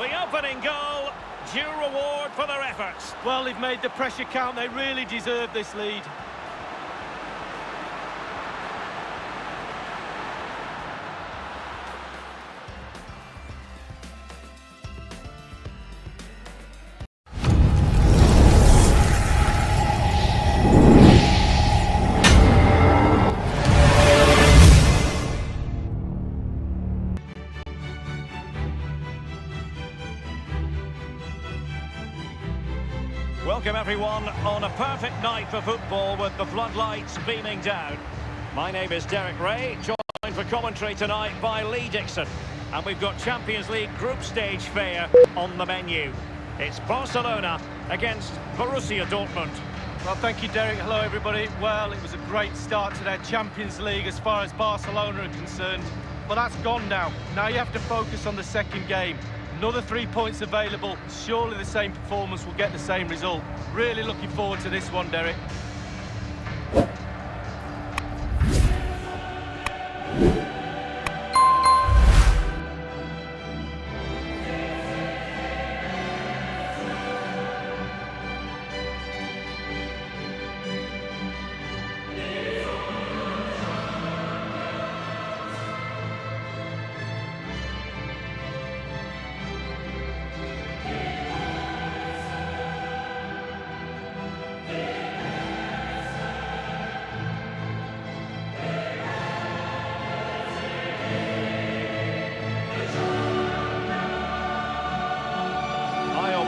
the opening goal, due reward for their efforts. Well, they've made the pressure count. They really deserve this lead. Welcome everyone on a perfect night for football with the floodlights beaming down. My name is Derek Ray, joined for commentary tonight by Lee Dixon. And we've got Champions League group stage fare on the menu. It's Barcelona against Borussia Dortmund. Well, thank you, Derek. Hello, everybody. Well, it was a great start to their Champions League as far as Barcelona are concerned. But that's gone now. Now you have to focus on the second game. Another 3 points available. Surely the same performance will get the same result. Really looking forward to this one, Derek.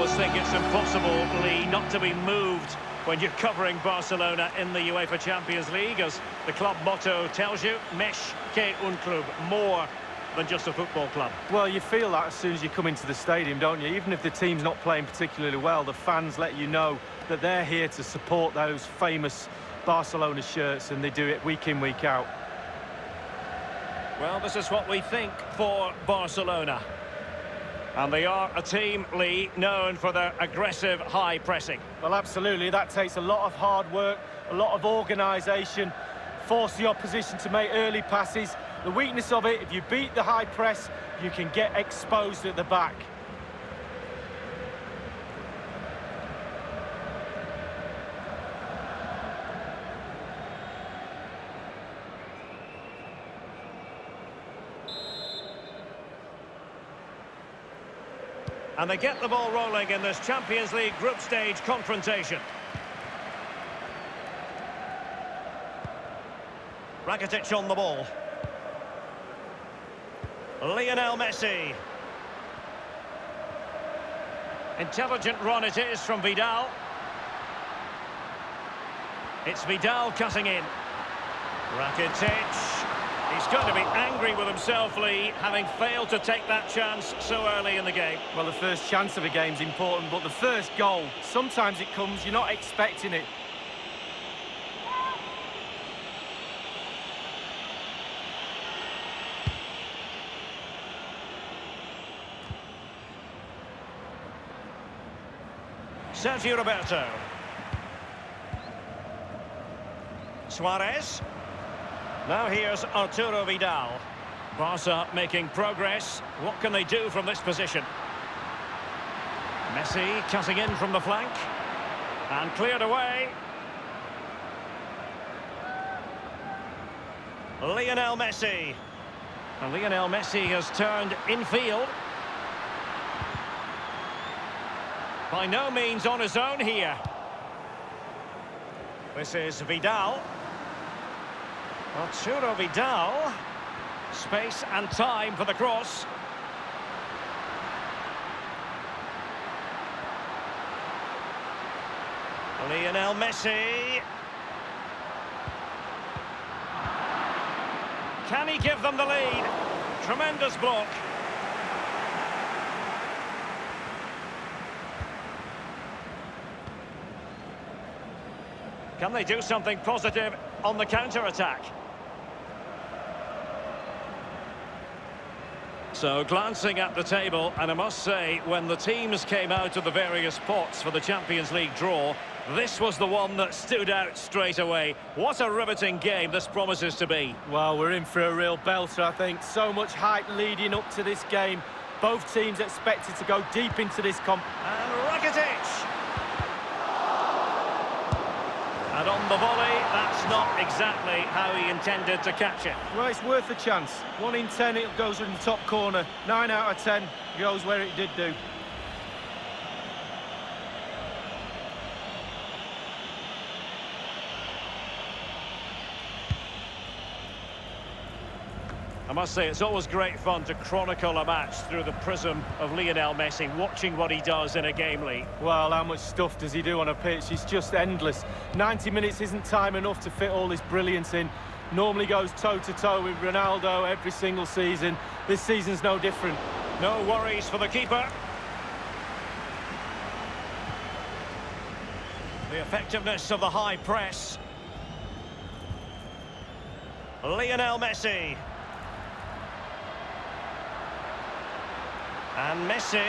I think it's impossible, Lee, not to be moved when you're covering Barcelona in the UEFA Champions League, as the club motto tells you, Més que un club, more than just a football club. Well, you feel that as soon as you come into the stadium, don't you? Even if the team's not playing particularly well, the fans let you know that they're here to support those famous Barcelona shirts, and they do it week in, week out. Well, this is what we think for Barcelona. And they are a team, Lee, known for their aggressive high pressing. Well, absolutely. That takes a lot of hard work, a lot of organisation, force the opposition to make early passes. The weakness of it, if you beat the high press, you can get exposed at the back. And they get the ball rolling in this Champions League group stage confrontation. Rakitic on the ball. Lionel Messi. Intelligent run it is from Vidal. It's Vidal cutting in. Rakitic. He's going to be angry with himself, Lee, having failed to take that chance so early in the game. Well, the first chance of a game's important, but the first goal, sometimes it comes, you're not expecting it. Sergio Roberto. Suarez. Now here's Arturo Vidal. Barca making progress. What can they do from this position? Messi cutting in from the flank. And cleared away. Lionel Messi. And Lionel Messi has turned infield. By no means on his own here. This is Vidal. Arturo Vidal. Space and time for the cross. Lionel Messi. Can he give them the lead? Tremendous block. Can they do something positive on the counter-attack? So, glancing at the table, and I must say, when the teams came out of the various pots for the Champions League draw, this was the one that stood out straight away. What a riveting game this promises to be. Well, we're in for a real belter, I think. So much hype leading up to this game. Both teams expected to go deep into this comp. And Rakitic! And on the volley, that's not exactly how he intended to catch it. Well, it's worth a chance. 1 in 10 it goes in the top corner. 9 out of 10 goes where it did do. I must say, it's always great fun to chronicle a match through the prism of Lionel Messi, watching what he does in a game league. Well, how much stuff does he do on a pitch? It's just endless. 90 minutes isn't time enough to fit all this brilliance in. Normally goes toe-to-toe with Ronaldo every single season. This season's no different. No worries for the keeper. The effectiveness of the high press. Lionel Messi. And Messi.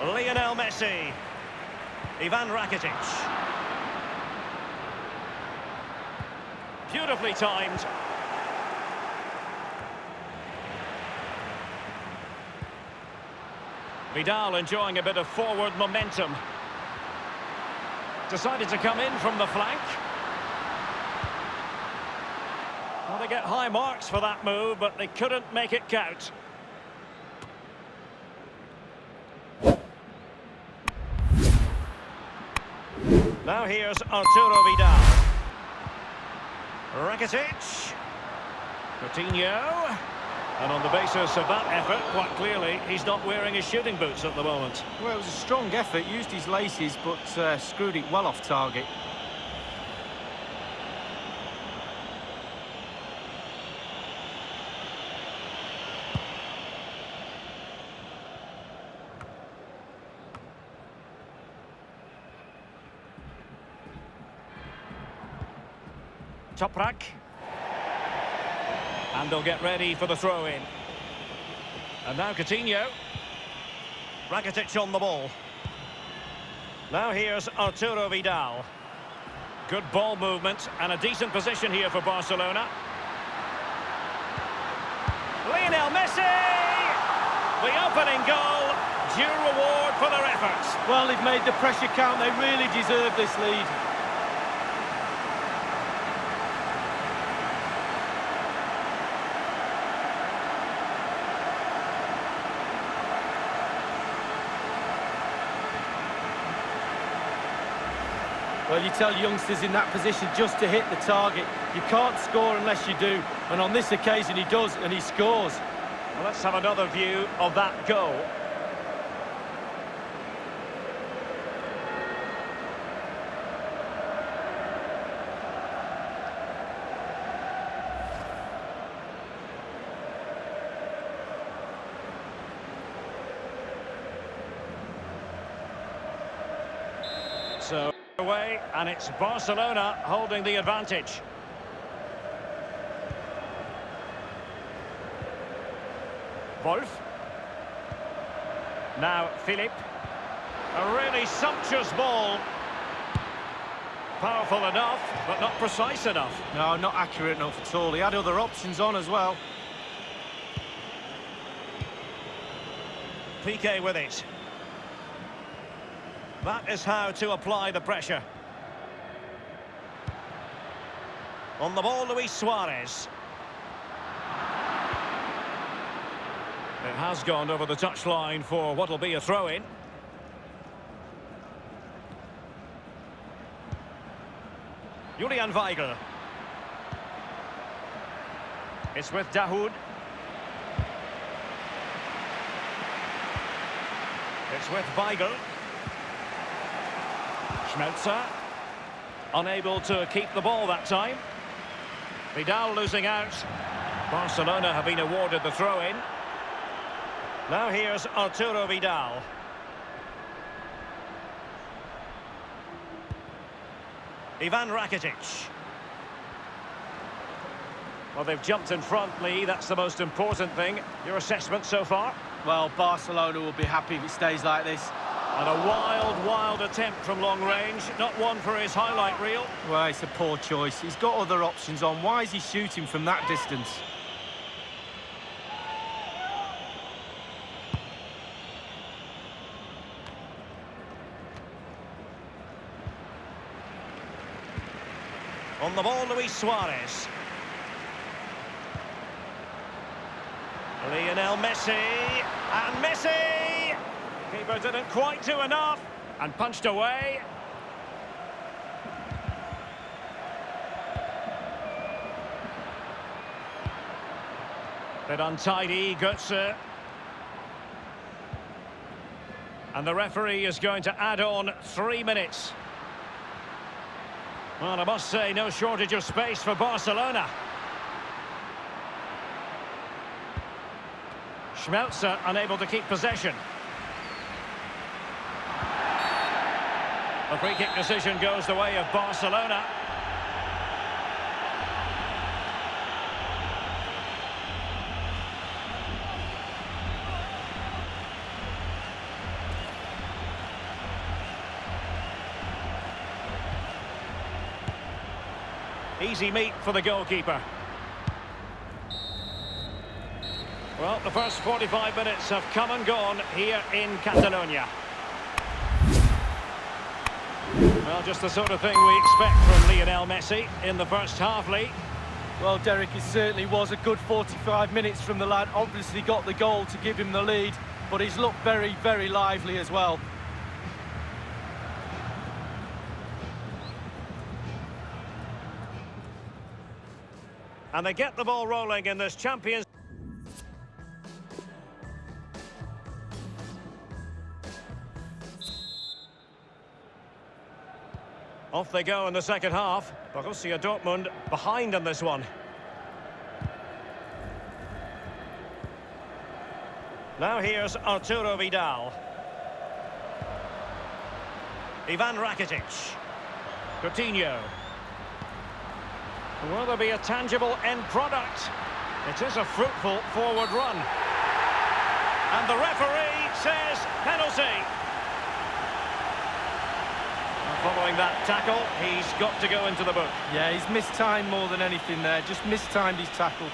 Lionel Messi. Ivan Rakitic. Beautifully timed. Vidal enjoying a bit of forward momentum. Decided to come in from the flank. Well, they get high marks for that move, but they couldn't make it count. Now here's Arturo Vidal. Rakitic. Coutinho. And on the basis of that effort, quite clearly, he's not wearing his shooting boots at the moment. Well, it was a strong effort, used his laces, but screwed it well off target. Toprak. And they'll get ready for the throw-in. And now Coutinho. Rakitic on the ball. Now here's Arturo Vidal. Good ball movement and a decent position here for Barcelona. Lionel Messi! The opening goal. Due reward for their efforts. Well, they've made the pressure count. They really deserve this lead. Well, you tell youngsters in that position just to hit the target. You can't score unless you do. And on this occasion, he does, and he scores. Well, let's have another view of that goal. So away, and it's Barcelona holding the advantage. Wolf. Now Philip. A really sumptuous ball. Powerful enough, but not precise enough. No, not accurate enough at all. He had other options on as well. Piqué with it. That is how to apply the pressure. On the ball, Luis Suarez. It has gone over the touchline for what will be a throw-in. Julian Weigl. It's with Dahoud. It's with Weigl. Schmelzer, unable to keep the ball that time. Vidal losing out. Barcelona have been awarded the throw-in. Now here's Arturo Vidal. Ivan Rakitic. Well, they've jumped in front, Lee. That's the most important thing. Your assessment so far? Well, Barcelona will be happy if it stays like this. And a wild attempt from long range. Not one for his highlight reel. Well, it's a poor choice. He's got other options on. Why is he shooting from that distance? On the ball, Luis Suarez. Lionel Messi. And Messi! Keeper didn't quite do enough. And punched away. Bit untidy, Götze. And the referee is going to add on 3 minutes. Well, I must say, no shortage of space for Barcelona. Schmelzer unable to keep possession. The free-kick decision goes the way of Barcelona. Easy meat for the goalkeeper. Well, the first 45 minutes have come and gone here in Catalonia. Well, just the sort of thing we expect from Lionel Messi in the first half, Lee. Well, Derek, it certainly was a good 45 minutes from the lad. Obviously got the goal to give him the lead, but he's looked very lively as well. And they get the ball rolling in this Champions. Off they go in the second half. Borussia Dortmund behind in this one. Now here's Arturo Vidal. Ivan Rakitic. Coutinho. Will there be a tangible end product? It is a fruitful forward run. And the referee says penalty. Following that tackle, he's got to go into the book. Yeah, he's missed time more than anything there. Just mistimed his tackle.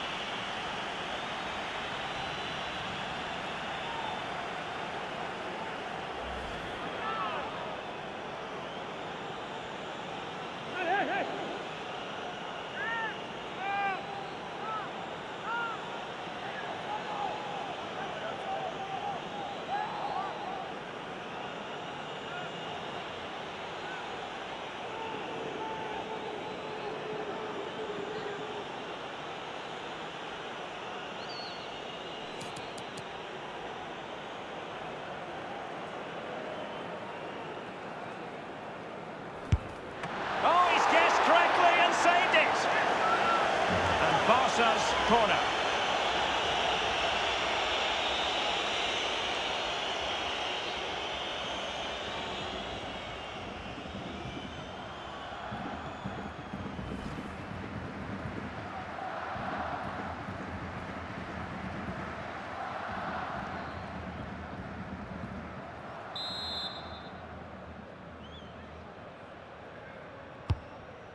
Barca's corner.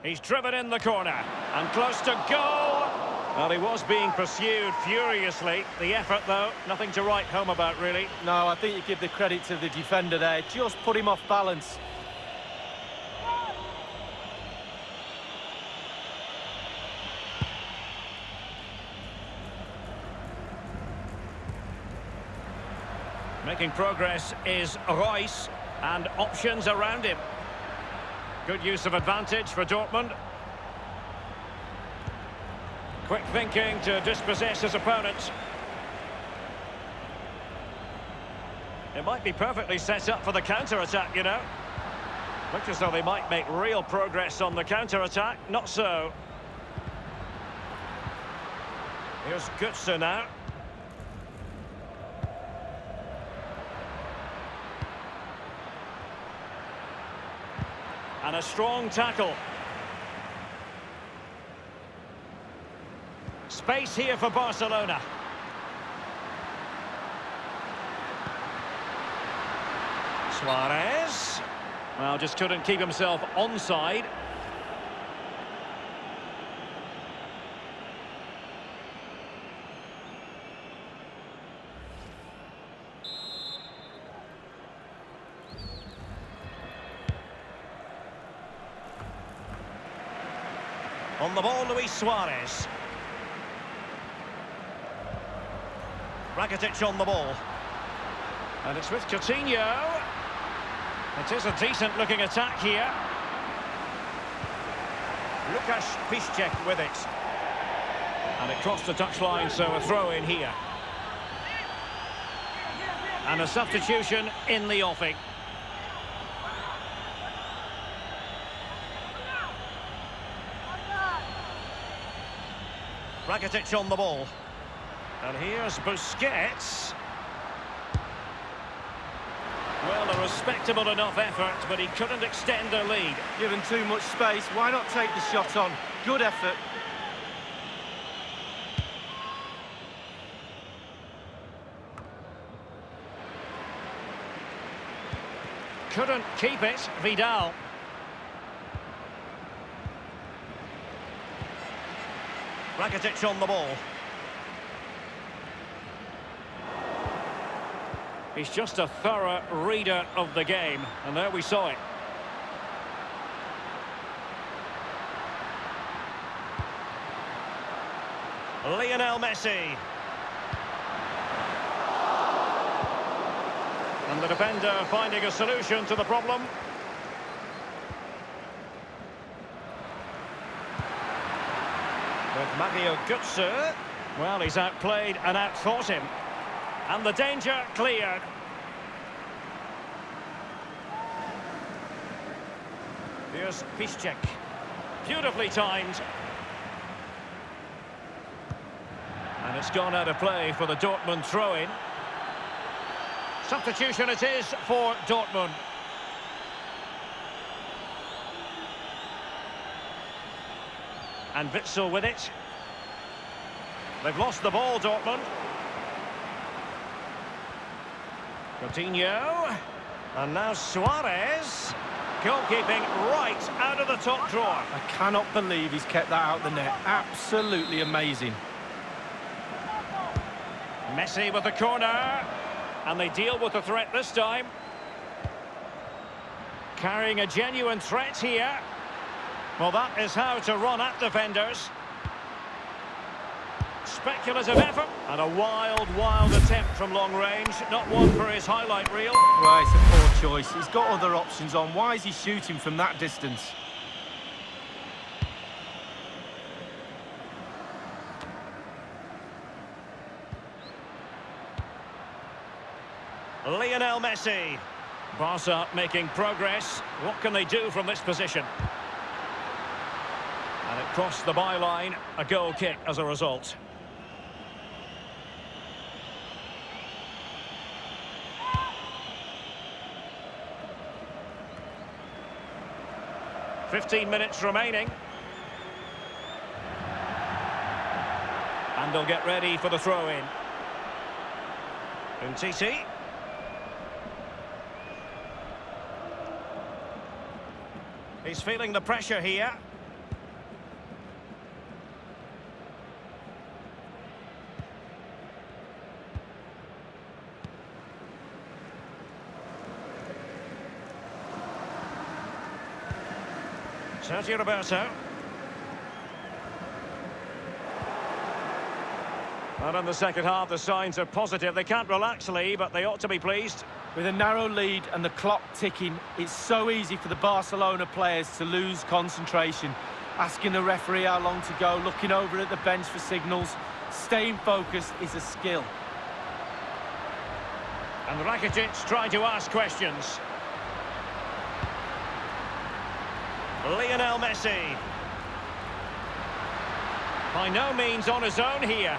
He's driven in the corner and close to goal. Well, he was being pursued furiously. The effort, though, nothing to write home about, really. No, I think you give the credit to the defender there. Just put him off balance. Making progress is Reus, and options around him. Good use of advantage for Dortmund. Quick thinking to dispossess his opponent. It might be perfectly set up for the counter-attack, you know. Looks as though they might make real progress on the counter-attack. Not so. Here's Götze now. And a strong tackle. Space here for Barcelona. Suarez. Well, just couldn't keep himself onside. On the ball, Luis Suarez. Rakitic on the ball. And it's with Coutinho. It is a decent-looking attack here. Lukasz Piszczek with it. And it crossed the touchline, so a throw in here. And a substitution in the offing. Rakitic on the ball. And here's Busquets. Well, a respectable enough effort, but he couldn't extend their lead. Given too much space, why not take the shot on? Good effort. Couldn't keep it, Vidal. Rakitic on the ball. He's just a thorough reader of the game, and there we saw it. Lionel Messi. And the defender finding a solution to the problem. With Mario Götze. Well, he's outplayed and outthought him. And the danger cleared. Here's Piszczek. Beautifully timed. And it's gone out of play for the Dortmund throw-in. Substitution it is for Dortmund. And Witsel with it. They've lost the ball, Dortmund. Coutinho. And now Suarez. Goalkeeping right out of the top drawer. I cannot believe he's kept that out the net. Absolutely amazing. Messi with the corner. And they deal with the threat this time. Carrying a genuine threat here. Well, that is how to run at defenders. Speculative effort. And a wild, wild attempt from long range. Not one for his highlight reel. Well, it's a poor choice. He's got other options on. Why is he shooting from that distance? Lionel Messi. Barca making progress. What can they do from this position? And it crossed the byline. A goal kick as a result. "15 minutes remaining. And they'll get ready for the throw-in. Umtiti. He's feeling the pressure here. Sergio Roberto. And in the second half, the signs are positive. They can't relax, Lee, but they ought to be pleased. With a narrow lead and the clock ticking, it's so easy for the Barcelona players to lose concentration. Asking the referee how long to go, looking over at the bench for signals. Staying focused is a skill. And Rakitic trying to ask questions. Lionel Messi. By no means on his own here.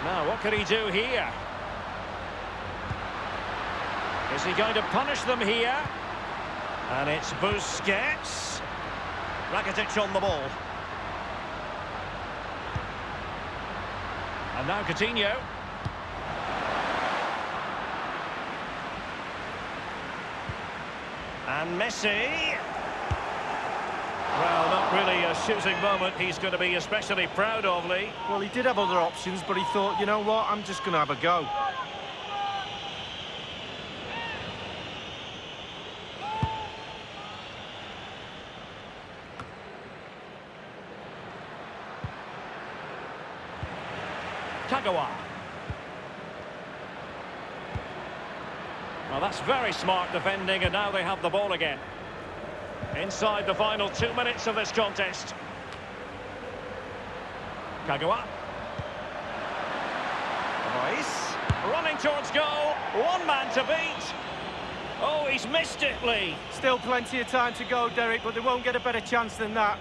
Now, what can he do here? Is he going to punish them here? And it's Busquets. Rakitic on the ball. And now Coutinho. And Messi. Well, not really a shooting moment he's going to be especially proud of, Lee. Well, he did have other options, but he thought, you know what, I'm just going to have a go. Kagawa. Well, that's very smart defending, and now they have the ball again. Inside the final 2 minutes of this contest. Kagawa. Reus. Running towards goal. One man to beat. Oh, he's missed it, Lee. Still plenty of time to go, Derek, but they won't get a better chance than that.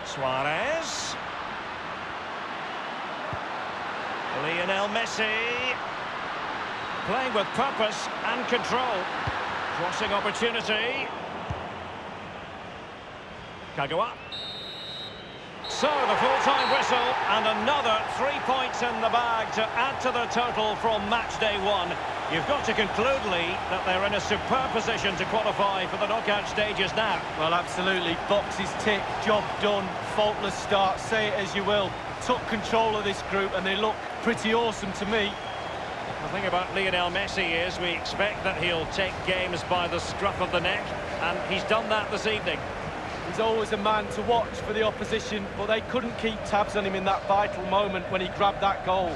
Suarez. Lionel Messi. Playing with purpose and control. Crossing opportunity. Kagawa. So the full-time whistle and another 3 points in the bag to add to the total from match day one. You've got to conclude, Lee, that they're in a superb position to qualify for the knockout stages now. Well, absolutely. Boxes tick, job done, faultless start, say it as you will. Took control of this group and they look pretty awesome to me. The thing about Lionel Messi is we expect that he'll take games by the scruff of the neck, and he's done that this evening. He's always a man to watch for the opposition, but they couldn't keep tabs on him in that vital moment when he grabbed that goal.